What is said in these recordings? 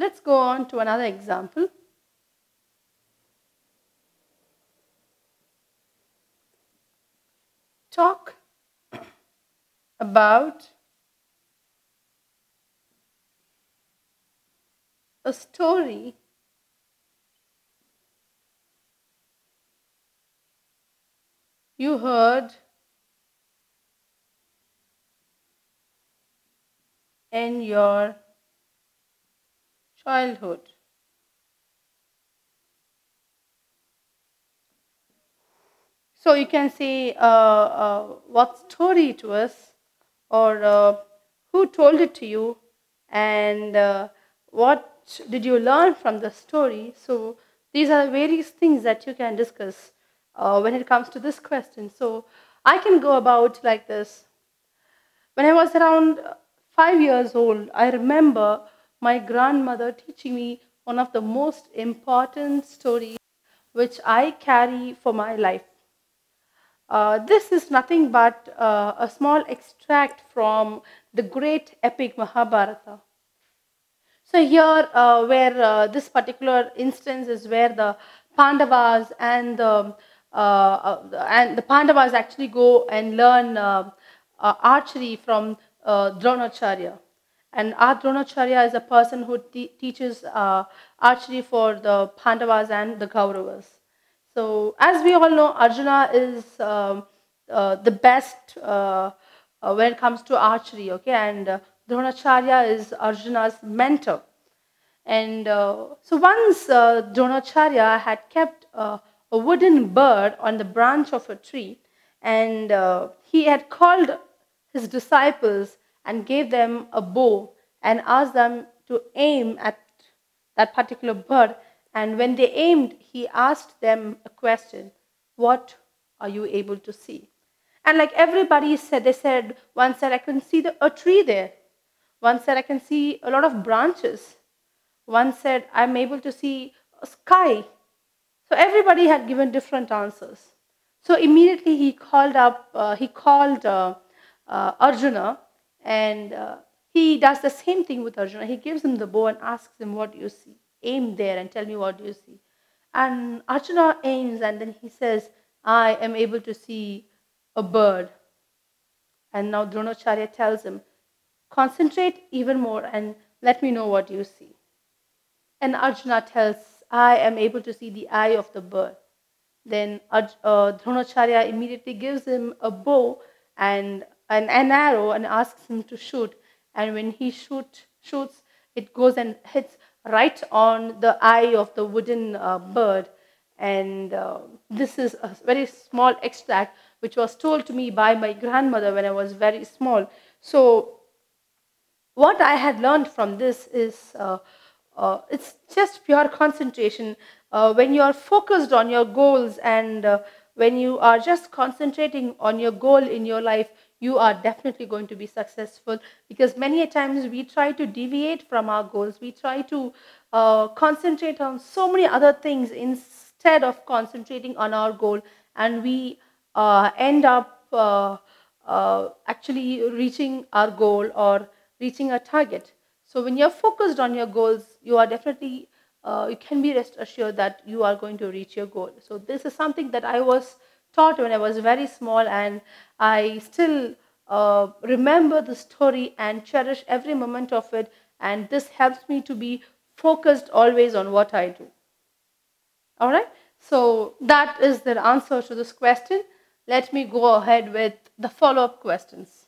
Let's go on to another example. Talk about a story you heard in your childhood. So you can say what story it was, or who told it to you, and what did you learn from the story. So these are various things that you can discuss when it comes to this question. So I can go about like this. When I was around 5 years old, I remember my grandmother teaching me one of the most important stories which I carry for my life. This is nothing but a small extract from the great epic Mahabharata. So here, where this particular instance is where the Pandavas and the Pandavas actually go and learn archery from Dronacharya. And our Dronacharya is a person who teaches archery for the Pandavas and the Kauravas. So, as we all know, Arjuna is the best when it comes to archery, okay? And Dronacharya is Arjuna's mentor. And so once Dronacharya had kept a wooden bird on the branch of a tree, and he had called his disciples and gave them a bow and asked them to aim at that particular bird. And when they aimed, he asked them a question: what are you able to see? And like everybody said, they said, one said, I can see a tree there. One said, I can see a lot of branches. One said, I'm able to see a sky. So everybody had given different answers. So immediately he called Arjuna, and he does the same thing with Arjuna. He gives him the bow and asks him, what do you see? Aim there and tell me what you see. And Arjuna aims, and then he says, I am able to see a bird. And now Dronacharya tells him, concentrate even more and let me know what you see. And Arjuna tells, I am able to see the eye of the bird. Then Dronacharya immediately gives him a bow and an arrow and asks him to shoot. And when he shoots, it goes and hits right on the eye of the wooden bird. And this is a very small extract which was told to me by my grandmother when I was very small. So what I had learned from this is it's just pure concentration. When you are focused on your goals and when you are just concentrating on your goal in your life, you are definitely going to be successful, because many a times we try to deviate from our goals. We try to concentrate on so many other things instead of concentrating on our goal, and we end up actually reaching our goal or reaching a target. So when you're focused on your goals, you are definitely, you can be rest assured that you are going to reach your goal. So this is something that I was taught when I was very small, and I still remember the story and cherish every moment of it. And this helps me to be focused always on what I do. All right. So that is the answer to this question. Let me go ahead with the follow-up questions.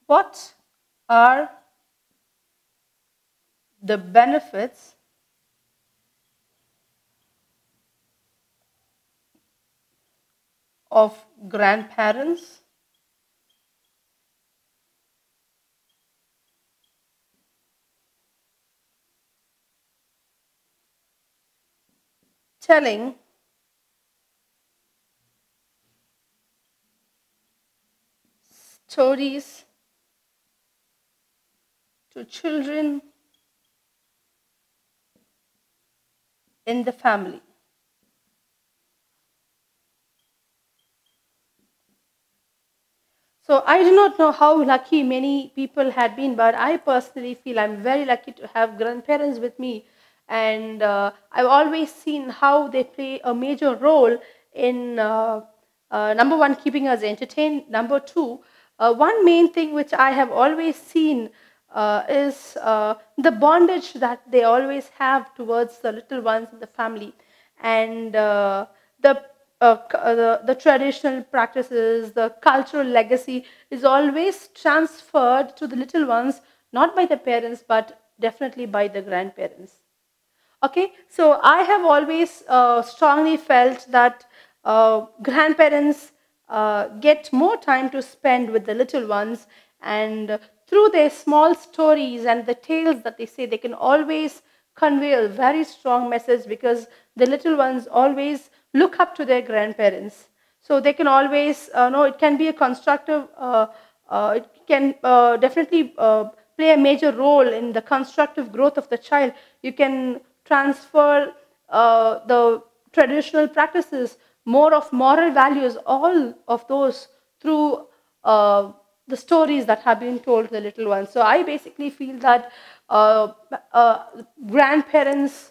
What are the benefits of grandparents telling stories to children in the family? So I do not know how lucky many people had been, but I personally feel I'm very lucky to have grandparents with me, and I've always seen how they play a major role in number one, keeping us entertained. Number two, one main thing which I have always seen is the bondage that they always have towards the little ones in the family, and the the traditional practices, the cultural legacy is always transferred to the little ones, not by the parents, but definitely by the grandparents. Okay, so I have always strongly felt that grandparents get more time to spend with the little ones, and through their small stories and the tales that they say, they can always convey a very strong message, because the little ones always look up to their grandparents. So they can always know it can be a constructive, it can definitely play a major role in the constructive growth of the child. You can transfer the traditional practices, more of moral values, all of those through the stories that have been told to the little ones. So I basically feel that grandparents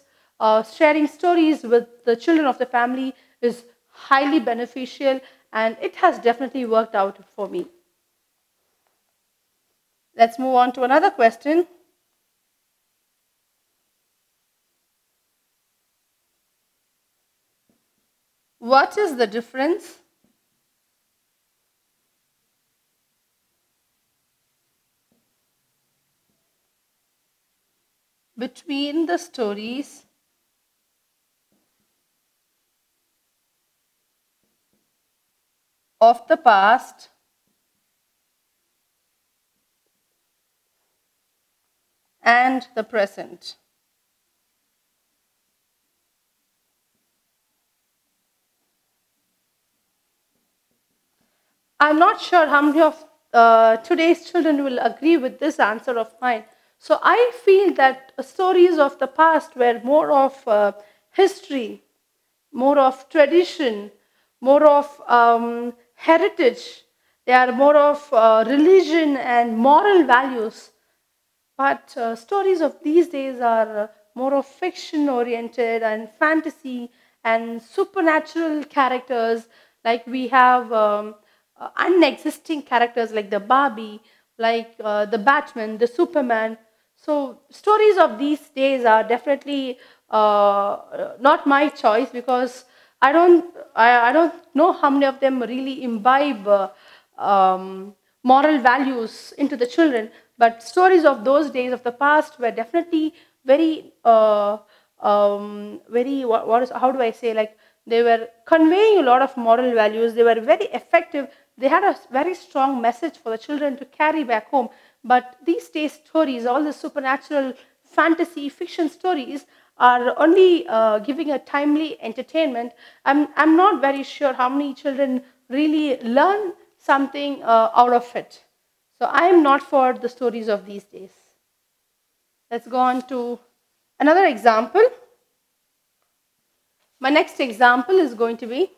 sharing stories with the children of the family is highly beneficial, and it has definitely worked out for me. Let's move on to another question. What is the difference between the stories of the past and the present? I'm not sure how many of today's children will agree with this answer of mine. So I feel that stories of the past were more of history, more of tradition, more of heritage. They are more of religion and moral values. But stories of these days are more of fiction oriented and fantasy and supernatural characters. Like we have unexisting characters like the Barbie, like the Batman, the Superman. So stories of these days are definitely not my choice, because I don't know how many of them really imbibe moral values into the children. But stories of those days of the past were definitely very, very what is, how do I say, like they were conveying a lot of moral values. They were very effective. They had a very strong message for the children to carry back home. But these days stories, all the supernatural fantasy fiction stories, are only giving a timely entertainment. I'm not very sure how many children really learn something out of it. So I am not for the stories of these days. Let's go on to another example. My next example is going to be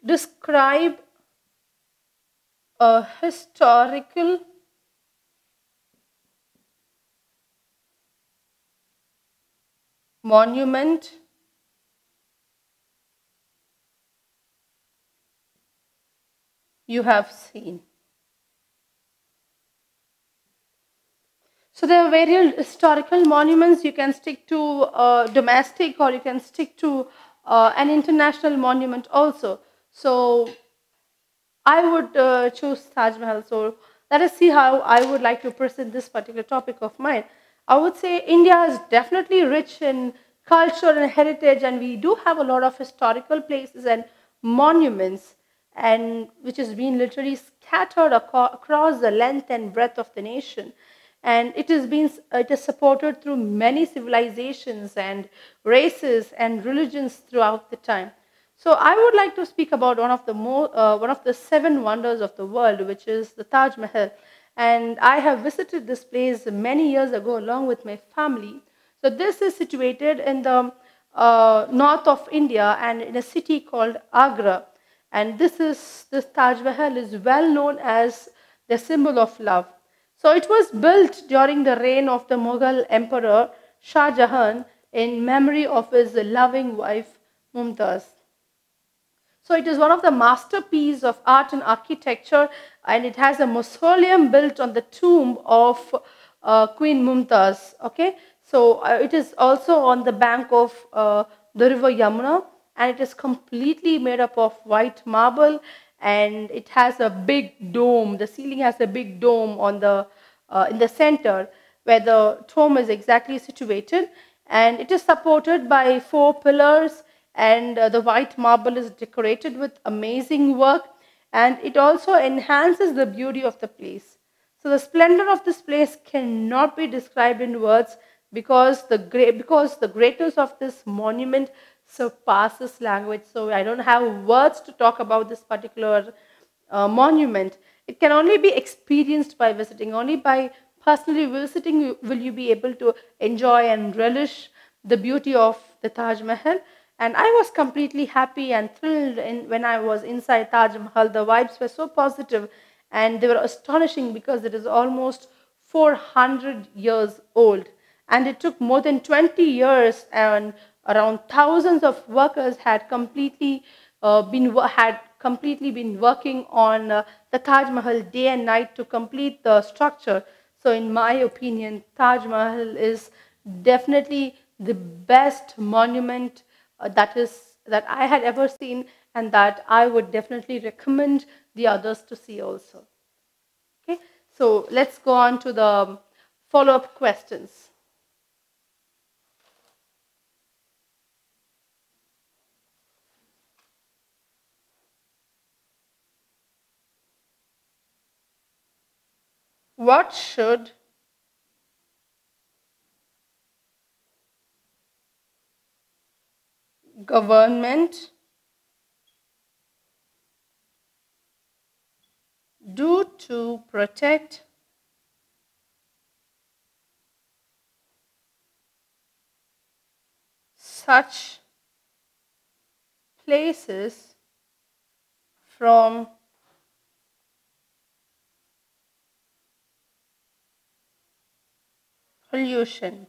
describe a historical monument you have seen. So there are various historical monuments. You can stick to domestic, or you can stick to an international monument also. So I would choose Taj Mahal. So let us see how I would like to present this particular topic of mine. I would say India is definitely rich in culture and heritage, and we do have a lot of historical places and monuments, and which has been literally scattered across the length and breadth of the nation. And it is supported through many civilizations and races and religions throughout the time. So I would like to speak about one of the seven wonders of the world, which is the Taj Mahal. And I have visited this place many years ago along with my family. So this is situated in the north of India and in a city called Agra. And this Taj Mahal is well known as the symbol of love. So it was built during the reign of the Mughal Emperor Shah Jahan in memory of his loving wife Mumtaz. So it is one of the masterpieces of art and architecture, and it has a mausoleum built on the tomb of Queen Mumtaz. Okay, so it is also on the bank of the river Yamuna, and it is completely made up of white marble, and it has a big dome. The ceiling has a big dome on the in the center where the tomb is exactly situated, and it is supported by 4 pillars, and the white marble is decorated with amazing work, and it also enhances the beauty of the place. So the splendor of this place cannot be described in words, because the greatness of this monument surpasses language. So I don't have words to talk about this particular monument. It can only be experienced by visiting. Only by personally visiting will you be able to enjoy and relish the beauty of the Taj Mahal. And I was completely happy and thrilled when I was inside Taj Mahal. The vibes were so positive and they were astonishing, because it is almost 400 years old. And it took more than 20 years, and around thousands of workers had completely been working on the Taj Mahal day and night to complete the structure. So in my opinion, Taj Mahal is definitely the best monument that I had ever seen, and that I would definitely recommend the others to see also. Okay, so let's go on to the follow-up questions. What should government do to protect such places from pollution?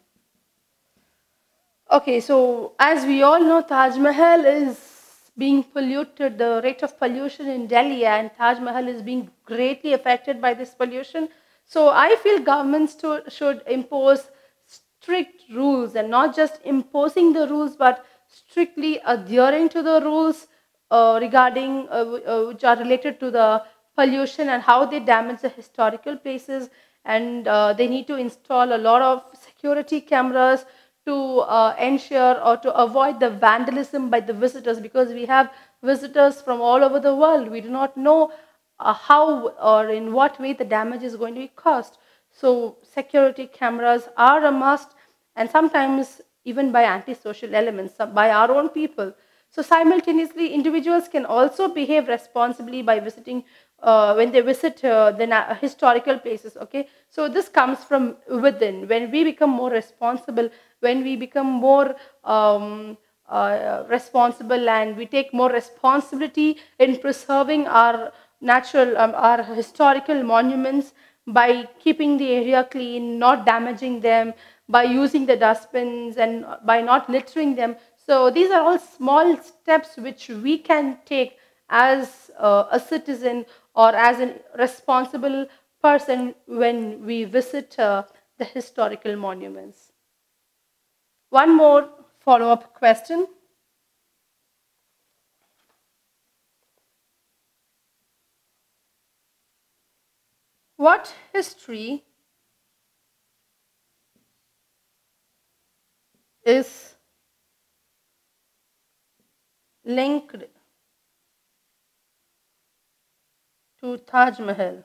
Okay, so as we all know, Taj Mahal is being polluted. The rate of pollution in Delhi and Taj Mahal is being greatly affected by this pollution. So I feel governments should impose strict rules, and not just imposing the rules, but strictly adhering to the rules regarding which are related to the pollution and how they damage the historical places. And they need to install a lot of security cameras to ensure or to avoid the vandalism by the visitors, because we have visitors from all over the world. We do not know how or in what way the damage is going to be caused. So security cameras are a must, and sometimes even by antisocial elements, by our own people. So simultaneously, individuals can also behave responsibly by visiting when they visit the historical places. Okay, so this comes from within. When we become more responsible, when we become more responsible, and we take more responsibility in preserving our natural, our historical monuments, by keeping the area clean, not damaging them, by using the dustbins, and by not littering them. So these are all small steps which we can take as a citizen or as a responsible person when we visit the historical monuments. One more follow-up question. What history is linked to Taj Mahal?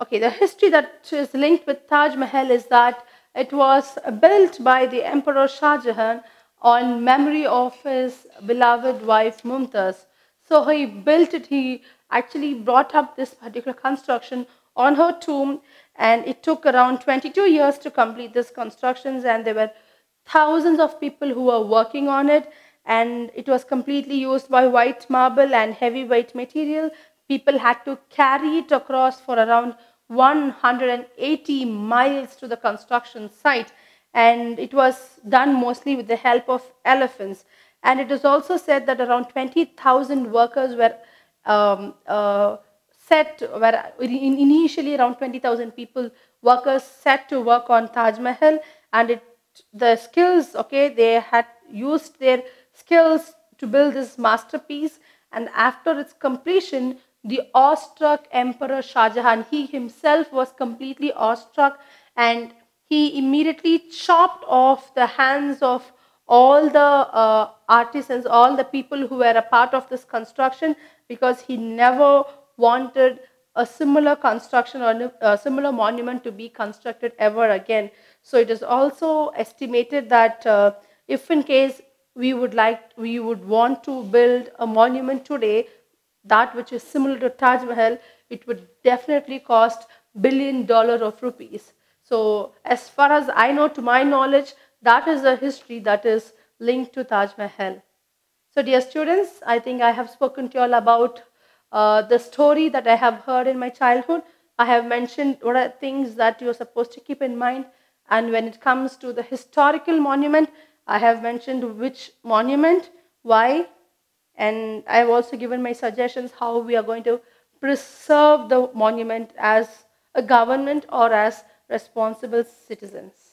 Okay, the history that is linked with Taj Mahal is that it was built by the Emperor Shah Jahan on memory of his beloved wife Mumtaz. So he built it, he actually brought up this particular construction on her tomb, and it took around 22 years to complete this constructions, and there were thousands of people who were working on it, and it was completely used by white marble and heavyweight material. People had to carry it across for around 180 miles to the construction site, and it was done mostly with the help of elephants. And it is also said that around 20,000 workers were initially around 20,000 people, workers set to work on Taj Mahal, and the skills, okay, they had used their skills to build this masterpiece. And after its completion, the awestruck Emperor Shah Jahan, he himself was completely awestruck, and he immediately chopped off the hands of all the artisans, all the people who were a part of this construction, because he never wanted a similar construction or a similar monument to be constructed ever again. So it is also estimated that if in case we would want to build a monument today, that which is similar to Taj Mahal, it would definitely cost $1 billion of rupees. So as far as I know, to my knowledge, that is a history that is linked to Taj Mahal. So dear students, I think I have spoken to you all about the story that I have heard in my childhood. I have mentioned what are things that you are supposed to keep in mind. And when it comes to the historical monument, I have mentioned which monument, why, and I have also given my suggestions how we are going to preserve the monument as a government or as responsible citizens.